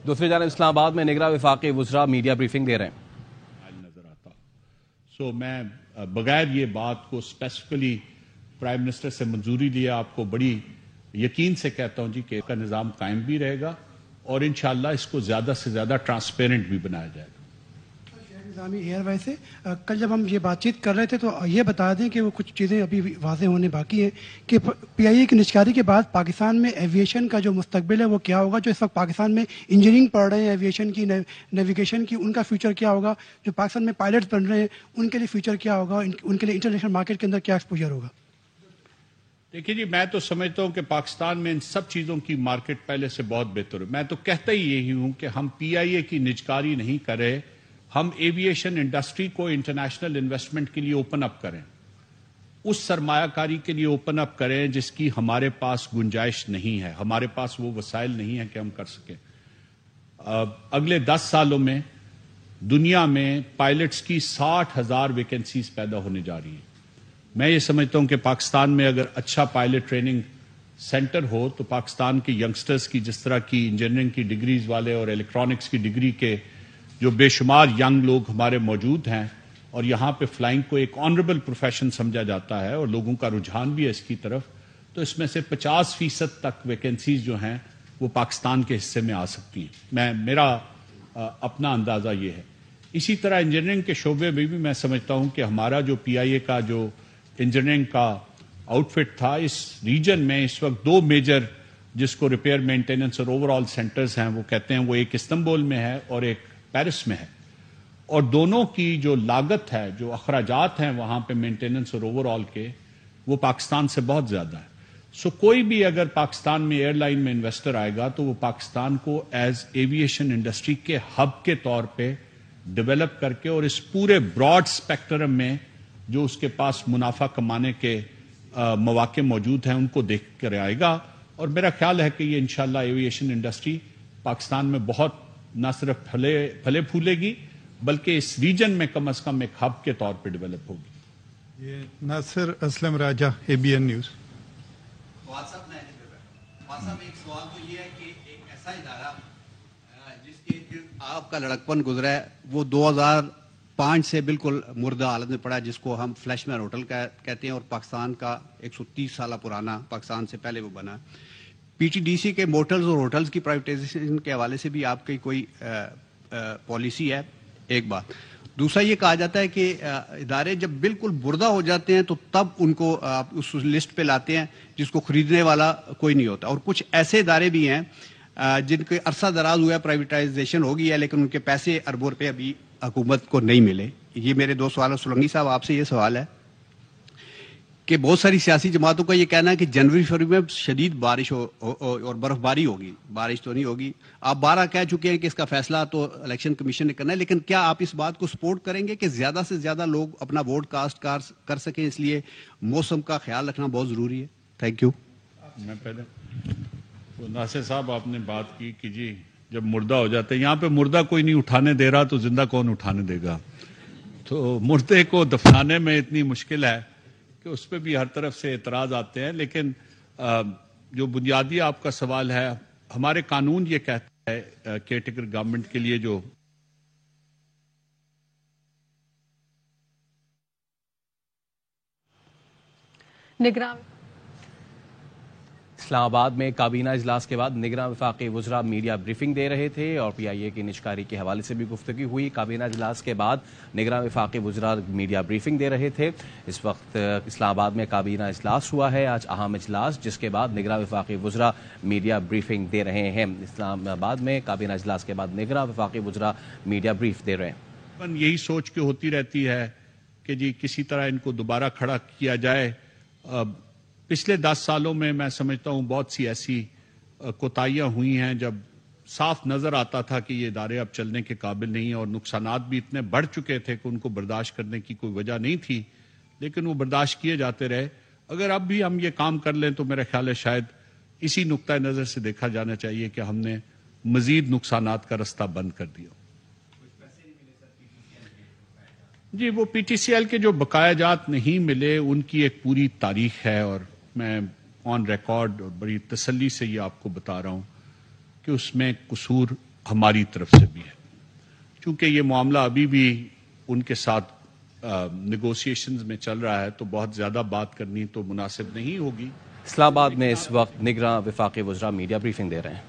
دوسری جانب اسلام آباد میں نگراں وفاقی وزراء میڈیا بریفنگ دے رہے ہیں. نظر آتا میں بغیر یہ بات کو اسپیسیفکلی پرائم منسٹر سے منظوری لیے آپ کو بڑی یقین سے کہتا ہوں جی کہ اس کا نظام قائم بھی رہے گا اور انشاءاللہ اس کو زیادہ سے زیادہ ٹرانسپیرنٹ بھی بنایا جائے گا. نظامی ایئر وائز سے کل جب ہم یہ بات چیت کر رہے تھے تو یہ بتا دیں کہ وہ کچھ چیزیں ابھی واضح ہونے باقی ہیں کہ پی آئی اے کی نجکاری کے بعد پاکستان میں ایویشن کا جو مستقبل ہے وہ کیا ہوگا. جو اس وقت پاکستان میں انجینئرنگ پڑھ رہے ہیں ایویشن کی نیویگیشن کی ان کا فیوچر کیا ہوگا. جو پاکستان میں پائلٹس بن رہے ہیں ان کے لیے فیوچر کیا ہوگا, ان کے لیے انٹرنیشنل مارکیٹ کے اندر کیا ایکسپوجر ہوگا. دیکھیے جی میں تو سمجھتا ہوں کہ پاکستان میں ان سب چیزوں کی مارکیٹ پہلے سے بہت بہتر ہے. میں تو کہتا ہی یہی ہوں کہ ہم پی آئی اے کی نجکاری نہیں کرے, ہم ایویشن انڈسٹری کو انٹرنیشنل انویسٹمنٹ کے لیے اوپن اپ کریں, اس سرمایہ کاری کے لیے اوپن اپ کریں جس کی ہمارے پاس گنجائش نہیں ہے, ہمارے پاس وہ وسائل نہیں ہیں کہ ہم کر سکیں. اگلے 10 سالوں میں دنیا میں پائلٹس کی 60,000 ویکنسیز پیدا ہونے جا رہی ہیں. میں یہ سمجھتا ہوں کہ پاکستان میں اگر اچھا پائلٹ ٹریننگ سینٹر ہو تو پاکستان کے ینگسٹرز کی جس طرح کی انجینئرنگ کی ڈگریز والے اور الیکٹرانکس کی ڈگری کے جو بے شمار ینگ لوگ ہمارے موجود ہیں, اور یہاں پہ فلائنگ کو ایک آنریبل پروفیشن سمجھا جاتا ہے اور لوگوں کا رجحان بھی ہے اس کی طرف, تو اس میں سے 50% تک ویکنسیز جو ہیں وہ پاکستان کے حصے میں آ سکتی ہیں. میرا اپنا اندازہ یہ ہے. اسی طرح انجینئرنگ کے شعبے میں بھی میں سمجھتا ہوں کہ ہمارا جو پی آئی اے کا جو انجینئرنگ کا آؤٹ فٹ تھا, اس ریجن میں اس وقت 2 میجر جس کو ریپیئر مینٹیننس اور اوور آل سینٹرز ہیں وہ کہتے ہیں, وہ ایک استنبول میں ہے اور ایک پیرس میں ہے, اور دونوں کی جو لاگت ہے, جو اخراجات ہیں وہاں پہ مینٹیننس اور اوور آل کے, وہ پاکستان سے بہت زیادہ ہے. کوئی بھی اگر پاکستان میں ایئر لائن میں انویسٹر آئے گا تو وہ پاکستان کو ایز ایویشن انڈسٹری کے ہب کے طور پہ ڈیولپ کر کے اور اس پورے براڈ اسپیکٹرم میں جو اس کے پاس منافع کمانے کے مواقع موجود ہیں ان کو دیکھ کر آئے گا. اور میرا خیال ہے کہ یہ انشاءاللہ ایویشن انڈسٹری پاکستان میں بہت نہ صرف پھلے پھولے گی بلکہ اس ریجن میں کم از کم ایک ہب کے طور پہ ڈیولپ ہوگی. یہ ناصر اسلم راجہ, اے بی این نیوز. ایک سوال تو یہ ہے کہ ایک ایسا ادارہ جس کے آپ کا لڑکپن گزرا ہے وہ 2005 سے بالکل مردہ حالت میں پڑا ہے, جس کو ہم فلیش مین ہوٹل کہتے ہیں, اور پاکستان کا 130 سالہ پرانا, پاکستان سے پہلے وہ بنا. پی ٹی ڈی سی کے موٹلز اور ہوٹلز کی پرائیویٹائزیشن کے حوالے سے بھی آپ کی کوئی پالیسی ہے؟ ایک بات. دوسرا یہ کہا جاتا ہے کہ ادارے جب بالکل بردہ ہو جاتے ہیں تو تب ان کو آپ اس لسٹ پہ لاتے ہیں جس کو خریدنے والا کوئی نہیں ہوتا, اور کچھ ایسے ادارے بھی ہیں جن کے عرصہ دراز ہوا ہے, پرائیویٹائزیشن ہو گئی ہے لیکن ان کے پیسے اربوں روپے ابھی حکومت کو نہیں ملے. یہ میرے 2 سوال ہیں. سولنگی صاحب آپ سے یہ سوال ہے کہ بہت ساری سیاسی جماعتوں کا یہ کہنا ہے کہ جنوری فروری میں شدید بارش اور برف باری ہوگی, بارش تو نہیں ہوگی. آپ 12 کہہ چکے ہیں کہ اس کا فیصلہ تو الیکشن کمیشن نے کرنا ہے, لیکن کیا آپ اس بات کو سپورٹ کریں گے کہ زیادہ سے زیادہ لوگ اپنا ووٹ کاسٹ کر سکیں, اس لیے موسم کا خیال رکھنا بہت ضروری ہے؟ Thank you. میں پہلے تو ناصر صاحب آپ نے بات کی کہ جی جب مردہ ہو جاتے ہیں, یہاں پہ مردہ کوئی نہیں اٹھانے دے رہا تو زندہ کون اٹھانے دے گا. تو مردے کو دفنانے میں اتنی مشکل ہے کہ اس پہ بھی ہر طرف سے اعتراض آتے ہیں. لیکن جو بنیادی آپ کا سوال ہے, ہمارے قانون یہ کہتا ہے کیئرٹیکر گورنمنٹ کے لیے جو نگراں اسلام آباد میں کابینہ اجلاس کے بعد نگراں وفاقی وزراء میڈیا بریفنگ دے رہے تھے اور پی آئی اے کی نجکاری کے حوالے سے بھی گفتگو ہوئی. کابینہ اجلاس کے بعد نگراں وفاقی وزراء میڈیا بریفنگ دے رہے تھے. اس وقت اسلام آباد میں کابینہ اجلاس ہوا ہے آج, اہم اجلاس, جس کے بعد نگراں وفاقی وزراء میڈیا بریفنگ دے رہے ہیں. اسلام آباد میں کابینہ اجلاس کے بعد نگراں وفاقی وزراء میڈیا بریف دے رہے ہیں. یہی سوچ کے ہوتی رہتی ہے کہ جی کسی طرح ان کو دوبارہ کھڑا کیا جائے. پچھلے 10 سالوں میں میں سمجھتا ہوں بہت سی ایسی کوتاہیاں ہوئی ہیں جب صاف نظر آتا تھا کہ یہ ادارے اب چلنے کے قابل نہیں ہیں, اور نقصانات بھی اتنے بڑھ چکے تھے کہ ان کو برداشت کرنے کی کوئی وجہ نہیں تھی, لیکن وہ برداشت کیے جاتے رہے. اگر اب بھی ہم یہ کام کر لیں تو میرا خیال ہے شاید اسی نقطۂ نظر سے دیکھا جانا چاہیے کہ ہم نے مزید نقصانات کا رستہ بند کر دیا. جی وہ پی ٹی سی ایل کے جو بقایا جات نہیں ملے ان کی ایک پوری تاریخ ہے, اور میں آن ریکارڈ اور بڑی تسلی سے یہ آپ کو بتا رہا ہوں کہ اس میں قصور ہماری طرف سے بھی ہے. چونکہ یہ معاملہ ابھی بھی ان کے ساتھ نیگوسیشنز میں چل رہا ہے تو بہت زیادہ بات کرنی تو مناسب نہیں ہوگی. اسلام آباد میں اس وقت نگراں وفاقی وزراء میڈیا بریفنگ دے رہے ہیں.